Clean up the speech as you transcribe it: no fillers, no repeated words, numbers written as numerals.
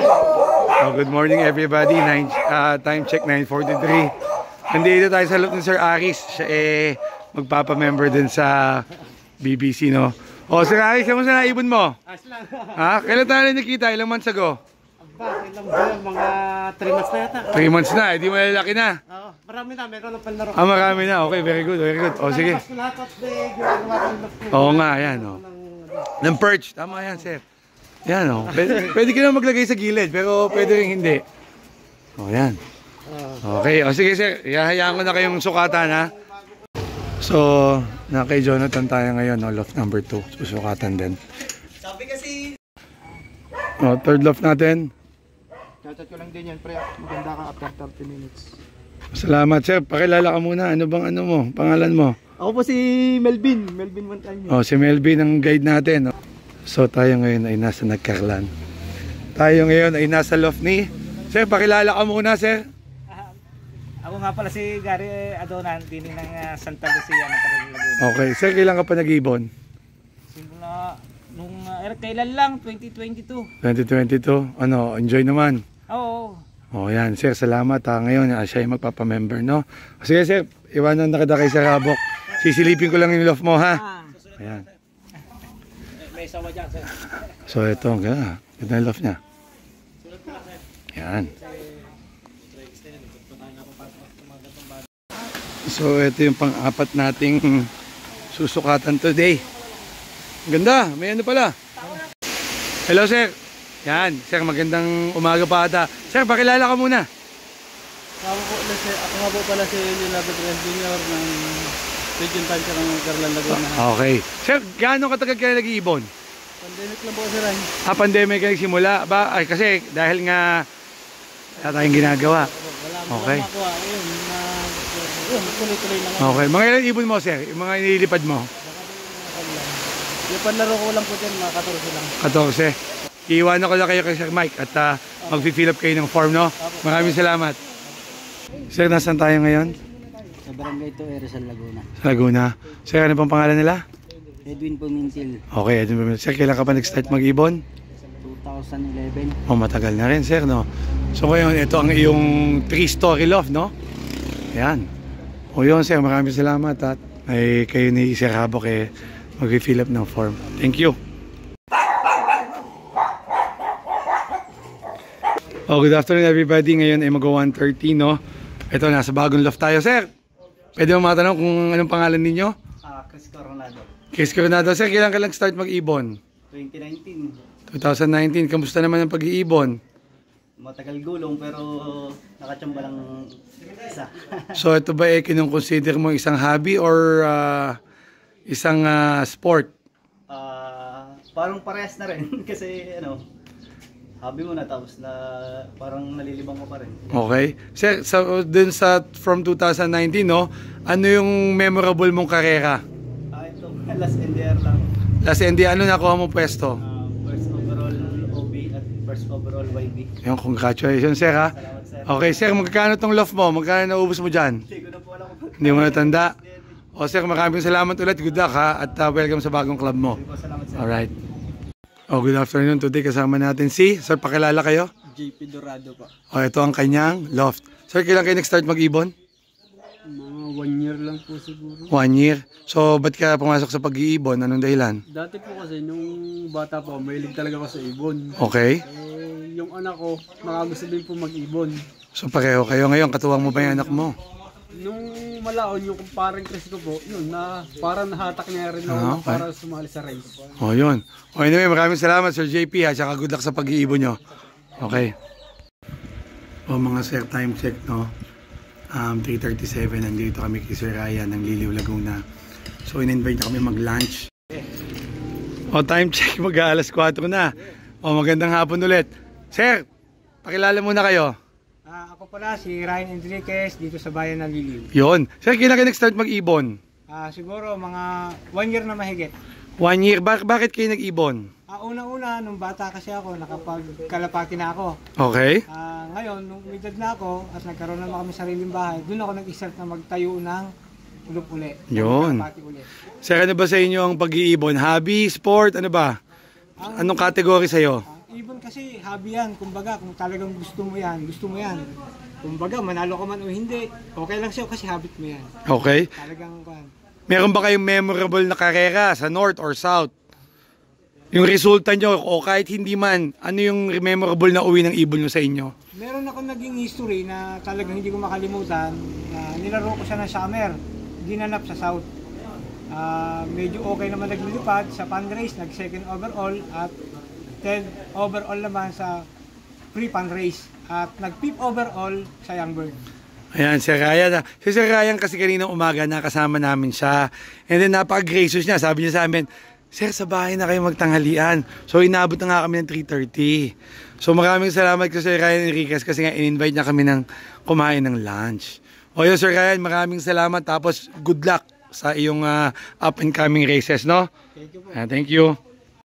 Oh, good morning everybody. Time check 9:43. Nandito tayo sa loob ni Sir Aris. Siya magpapa-member din sa BBC, no? Oh, Sir Aris, kamusta na ibon mo? Ha? Kailan tayo nakita? Ilang months ago? Ilang ba? Mga 3 months na yata. 3 months na, di mo lalaki na. Oo, marami na, meron ng panlaro. Ah, marami na. Okay, very good, very good. Oh, sige. Oo nga, yan, oh. Ng perch, tama yan, sir. Yan, oh. Pwede ka na maglagay sa gilid, pero pwede rin hindi. Oh, yan. Okay, oh, sige, sir. Ihahayaan ko na kayong sukatan, ha? So, na kay Jonathan tayo ngayon, no? Loft number 2. Susukatan din. Sabi kasi... Oh, third loft natin. Chat ko lang din yan, pre. Maganda ka after 30 minutes. Salamat, sir. Pakilala ka muna. Ano bang ano mo? Pangalan mo? Ako po si Melvin. Melvin Montaño. Oh, si Melvin ang guide natin. So, tayo ngayon ay nasa Nagkarlan. Tayo ngayon ay nasa loft ni... Sir, pakilala ka muna, sir. Ako nga pala si Gary Adonan, din ng Santa Lucia ng Laguna. Okay, sir, kailan ka pa nag-ibon? Simula nung kailan lang, 2022. 2022. Ano, enjoy naman. Oo. Oh, yan, sir, salamat. Ngayon, siya ay magpapamember, no? Sige, sir, iwanan na kita kay Sir Habok. Sisilipin ko lang yung loft mo, ha? Ayan. May sawa dyan, sir. So, ito, ang ganda. Ganda yung loft niya. Yan. So, ito yung pang-apat nating susukatan today. Ganda, may ano pala. Hello, sir. Yan, sir, magandang umaga pa ata. Sir, pakilala ka muna. Ako nga po pala si Leonardo Jr. ng Region Tancha ng Carlan Laguna. Okay. Sir, gaano katagal ka nag-iibon? Pandemic lang po kasi rin. Pandemic ka nagsimula ba? Ay, kasi dahil nga wala tayong ginagawa. Okay. Tuloy-tuloy lang. Okay. Mga ilang ibon mo, sir? Yung mga inilipad mo? Yung panlaro ko lang po dyan, mga 14 lang. 14. Iiwanan ko lang kayo kay Sir Mike at mag-fill up kayo ng form, no? Maraming salamat. Sir, nasaan tayo ngayon? Sa Barangay Tuere, sa Laguna. Sa Laguna. Sir, ano pang pangalan nila? Edwin Pumintil. Okay, Edwin Pumintil. Sir, kailan ka pa nag-start mag-ibon? 2011. Oh, matagal na rin, sir, no? So, ngayon, ito ang iyong 3-story loft, no? Ayan. O yun, sir, maraming salamat at ay kayo ni Sir Habok mag-fill up ng form. Thank you. Oh, good afternoon everybody. Ngayon ay mag-1:30, no? Ito, nasa bagong loft tayo, sir. Pwede mo matanong kung anong pangalan ninyo? Chris Coronado. Chris Coronado. Sir, kailan ka lang start mag-ibon? 2019. 2019. Kamusta naman ang pag-iibon? Matagal gulong pero nakachamba lang isa. So, ito ba kinong-consider mo isang hobby or isang sport? Parang parehas na rin kasi ano, hobby mo na tapos na parang nalilibang mo pa rin. Okay. Sir, dun sa from 2019, no? Ano yung memorable mong karera? Ito, last NDR lang. Last NDR, ano nakuha mong pwesto? First overall OB at first overall YB. Yung congratulations, sir, ha? Salamat, sir. Okay, sir, magkano tong loft mo? Magkano naubos mo dyan? Hindi ko na po alam kung Hindi mo natanda? O, sir, maraming salamat ulit. Good luck, ha? At welcome sa bagong club mo. salamat, sir. Alright. Oh, good afternoon. Today kasama natin si, sir, pakilala kayo? JP Dorado pa. O, ito ang kanyang loft. Sir, kailan kayo nag-start mag-ibon? Mga 1 year lang po siguro. 1 year. So, ba't ka pumasok sa pag-iibon? Anong dahilan? Dati po kasi nung bata pa, mahilig talaga ako sa ibon. Okay. Yung anak ko, nakagusto din po mag-ibon. So, pareho kayo ngayon. Katuwang mo ba yung anak mo? Nung malaon, yung parang Chris ko po, yun, na parang nahatak niya rin ako Okay. para sumali sa race. O, yun. O, anyway, maraming salamat, Sir JP, ha? Tsaka good luck sa pag-iibon nyo. Okay. O, mga sir, time check, no? 3:37, nandito kami kay Sir Ryan ng Liliw, Laguna. So, in-invite na kami mag-lunch. O, time check, mag-aalas 4 na. O, magandang hapon ulit. Sir, pakilala muna kayo. Ako pala si Ryan Enriquez dito sa bayan ng Liliw. Yun. Sir, kailan ka nag-start mag-ibon? Siguro mga 1 year na mahigit. 1 year. Bakit kayo nag-ibon? Una-una, nung bata kasi ako, nakapagkalapati na ako. Okay. Ngayon, nung edad na ako at nagkaroon naman kami sariling bahay, doon ako nag-start na magtayo ng ulop uli. Yun. Kalapati uli. Sir, ano ba sa inyo ang pag-iibon? Hobby, sport, ano ba? Anong category sa'yo? Ibon kasi hobby yan. Kumbaga, kung talagang gusto mo yan, gusto mo yan. Kumbaga, manalo ka man o hindi, okay lang sa'yo kasi habit mo yan. Okay. Talagang kuhan. Meron ba kayong memorable na karera sa North or South? Yung resulta nyo, o kahit hindi man, ano yung memorable na uwi ng ibon nyo sa inyo? Meron ako naging history na talagang hindi ko makalimutan. Nilaro ko siya ng summer, ginanap sa South. Medyo okay naman naglilipad sa pan race, nag second overall at 10 overall naman sa free pan race at nag 5th overall sa Young Bird. Ayan, si Ryan. Si Sir Ryan kasi kaninang umaga nakasama namin siya. And then napaka-gracious niya. Sabi niya sa amin, Sir, sa bahay na kayo magtanghalian. So inabot na nga kami ng 3:30. So maraming salamat kay Sir Ryan Enriquez kasi nga in-invite niya kami ng kumain ng lunch. O yun, Sir Ryan, maraming salamat. Tapos good luck sa iyong up and coming races, no? Thank you po. Thank you.